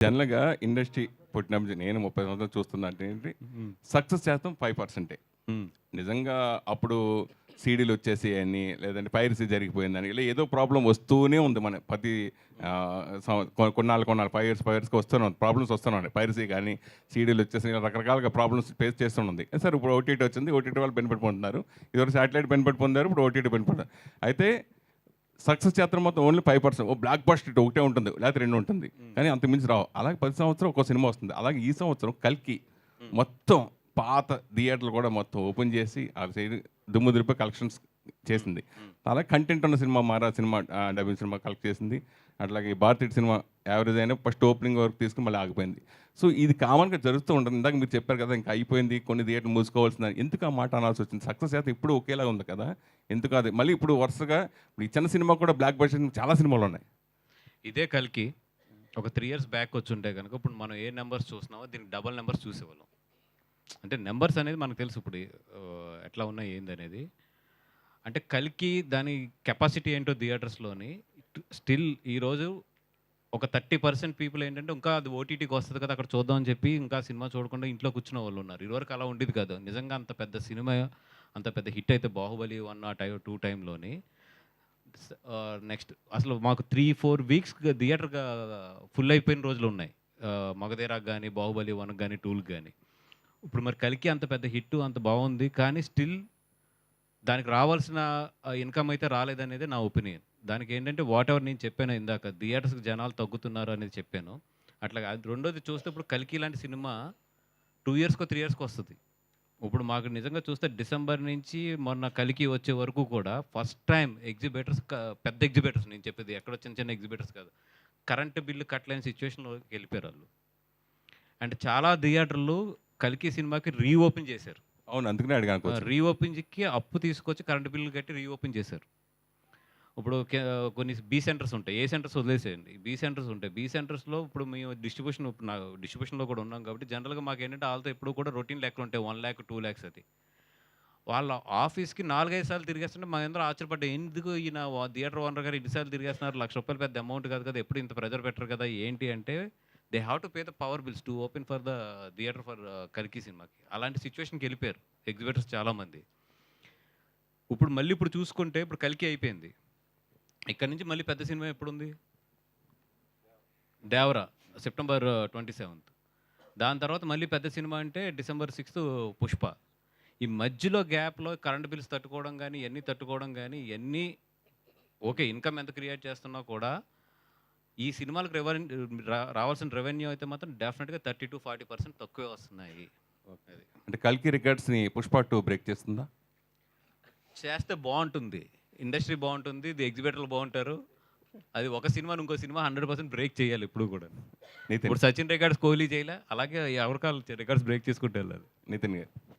జనరల్‌గా ఇండస్ట్రీ పుట్టినప్పుడు నేను 30 సంవత్సరాలు చూస్తున్నా అంటే ఏంటి, సక్సెస్ శాతం 5%. నిజంగా అప్పుడు సీడీలు వచ్చేసాయని, లేదంటే పైరసీ జరిగిపోయిందని, ఇలా ఏదో ప్రాబ్లమ్ వస్తూనే ఉంది. మన ప్రతి కొన్నాళ్ళు 5 ఇయర్స్‌కి వస్తూనే ఉంది. ప్రాబ్లమ్స్ వస్తూనే ఉన్నాయి. పైరసీ కానీ, సీడీలు వచ్చేసి ఇలా రకరకాలుగా ప్రాబ్లమ్స్ ఫేస్ చేస్తూనే సరే ఇప్పుడు ఓటీటీ వచ్చింది. ఓటీటీ వాళ్ళు బెనిఫిట్ పొందుతున్నారు. ఇదివరకు శాటిలైట్ బెనిఫిట్ పొందారు. ఇప్పుడు ఓటీటీ బెనిఫిట్. అయితే సక్సెస్ చేత్రం మొత్తం ఓన్లీ 5%. ఓ బ్లాక్ బస్టర్ ఒకటే ఉంటుంది, లేకపోతే 2 ఉంటుంది. కానీ అంతకుమించి రావు. అలాగే 10 సంవత్సరం ఒక్కో సినిమా వస్తుంది. అలాగే ఈ సంవత్సరం కల్కి మొత్తం పాత థియేటర్లు కూడా మొత్తం ఓపెన్ చేసి ఆ సైడ్ దుమ్ము దులిపి కలెక్షన్స్ చేసింది. అలాగే కంటెంట్ ఉన్న సినిమా మారా సినిమా డబ్బింగ్ సినిమా కలెక్ట్ చేసింది. అట్లాగే భారతీయ సినిమా యావరేజ్ అయినా ఫస్ట్ ఓపెనింగ్ వరకు తీసుకుని మళ్ళీ ఆగిపోయింది. సో ఇది కామన్గా జరుగుతూ ఉంటుంది. ఇందాక మీరు చెప్పారు కదా, ఇంకా అయిపోయింది, కొన్ని థియేటర్లు మూసుకోవాల్సిందని. ఎందుకు ఆ మాట అనాల్సి వచ్చింది? సక్సెస్ అయితే ఇప్పుడు ఒకేలా ఉంది కదా, ఎందుకు అది మళ్ళీ ఇప్పుడు వరుసగా ఇప్పుడు ఈ చిన్న సినిమా కూడా బ్లాక్ బస్టర్ చాలా సినిమాలు ఉన్నాయి. ఇదే కల్కి ఒక 3 ఇయర్స్ బ్యాక్ వచ్చి ఉంటే కనుక ఇప్పుడు మనం ఏ నెంబర్స్ చూస్తున్నామో దీనికి డబల్ నెంబర్స్ చూసేవాళ్ళం. అంటే నెంబర్స్ అనేది మనకు తెలుసు ఇప్పుడు ఎట్లా ఉన్నాయి ఏందనేది. అంటే కల్కి దాని కెపాసిటీ ఏంటో థియేటర్స్లోని స్టిల్ ఈరోజు ఒక 30% పీపుల్ ఏంటంటే ఇంకా అది ఓటీటీకి వస్తుంది కదా అక్కడ చూద్దామని చెప్పి ఇంకా సినిమా చూడకుండా ఇంట్లో కూర్చున్న వాళ్ళు ఉన్నారు. ఇదివరకు అలా ఉండేది కాదు. నిజంగా అంత పెద్ద సినిమా అంత పెద్ద హిట్ అయితే బాహుబలి 1 ఆ 2 టైంలోని నెక్స్ట్ అసలు మాకు 3-4 వీక్స్ థియేటర్గా ఫుల్ అయిపోయిన రోజులు ఉన్నాయి. మగధీరాకు కానీ, బాహుబలి 1 కానీ, 2కి కానీ. ఇప్పుడు మరి కల్కి అంత పెద్ద హిట్ అంత బాగుంది కానీ స్టిల్ దానికి రావాల్సిన ఇన్కమ్ అయితే రాలేదనేది నా ఒపీనియన్. దానికి ఏంటంటే వాట్ ఎవర్ నేను చెప్పాను ఇందాక థియేటర్స్కి జనాలు తగ్గుతున్నారు అనేది చెప్పాను. అట్లా అది రెండోది చూస్తే ఇప్పుడు కల్కి లాంటి సినిమా 2 ఇయర్స్కో 3 ఇయర్స్కి వస్తుంది. ఇప్పుడు మాకు నిజంగా చూస్తే డిసెంబర్ నుంచి మొన్న కల్కి వచ్చే వరకు కూడా ఫస్ట్ టైం ఎగ్జిబిటర్స్ పెద్ద ఎగ్జిబిటర్స్ నేను చెప్పేది ఎక్కడో చిన్న చిన్న ఎగ్జిబిటర్స్ కాదు, కరెంటు బిల్లు కట్టలేని సిచ్యువేషన్లోకి వెళ్ళిపోయారు వాళ్ళు. అంటే చాలా థియేటర్లు కల్కి సినిమాకి రీఓపెన్ చేశారు. అవును, అందుకనే అడిగాను. రీఓపెన్కి అప్పు తీసుకొచ్చి కరెంటు బిల్లు కట్టి రీఓపెన్ చేశారు. ఇప్పుడు కొన్ని బీ సెంటర్స్ ఉంటాయి, ఏ సెంటర్స్ వదిలేసేయండి, బీ సెంటర్స్ ఉంటాయి. బీ సెంటర్స్లో ఇప్పుడు మేము డిస్ట్రిబ్యూషన్లో కూడా ఉన్నాం కాబట్టి జనరల్గా మాకు ఏంటంటే వాళ్ళతో ఎప్పుడు కూడా రొటీన్ లెక్కలు ఉంటాయి. 1 lakh 2 lakhs అది వాళ్ళ ఆఫీస్కి 4-5 సార్లు తిరిగేస్తుంటే మా అందరూ ఆశ్చర్యపడ్డాయి. ఎందుకు ఈయన థియేటర్ ఓనర్ గారు ఇన్నిసార్లు తిరిగేస్తున్నారు, ₹1,00,000 పెద్ద అమౌంట్ కాదు కదా, ఎప్పుడు ఇంత ప్రెజర్ పెట్టరు కదా ఏంటి అంటే they have to pay the power bills to open for the theatre for కల్కి సినిమాకి. అలాంటి సిచ్యువేషన్కి వెళ్ళిపోయారు ఎగ్జిబిటర్స్ చాలామంది. ఇప్పుడు చూసుకుంటే ఇప్పుడు కల్కి అయిపోయింది. ఇక్కడ నుంచి మళ్ళీ పెద్ద సినిమా ఎప్పుడుంది? Devara September 27th. దాని తర్వాత మళ్ళీ పెద్ద సినిమా అంటే December 6th పుష్ప. ఈ మధ్యలో గ్యాప్లో కరెంట్ బిల్స్ తట్టుకోవడం కానీ ఇవన్నీ తట్టుకోవడం కానీ ఇవన్నీ ఓకే, ఇన్కమ్ ఎంత క్రియేట్ చేస్తున్నా కూడా ఈ సినిమాలకు రావాల్సిన రెవెన్యూ అయితే మాత్రం డెఫినెట్గా 30-40% తక్కువే వస్తున్నాయి. ఓకే, అంటే కల్కి రికార్డ్స్ని పుష్ప 2 బ్రేక్ చేస్తుందా? చేస్తే బాగుంటుంది, ఇండస్ట్రీ బాగుంటుంది, ది ఎగ్జిబిటర్లు బాగుంటారు. అది ఒక సినిమాని ఇంకో సినిమా 100% బ్రేక్ చేయాలి ఇప్పుడు కూడా. ఇప్పుడు సచిన్ రికార్డ్స్ కోహ్లీ చేయలే, అలాగే ఎవరికాలు రికార్డ్స్ బ్రేక్ చేసుకుంటూ వెళ్ళాలి. నితిన్ గారు.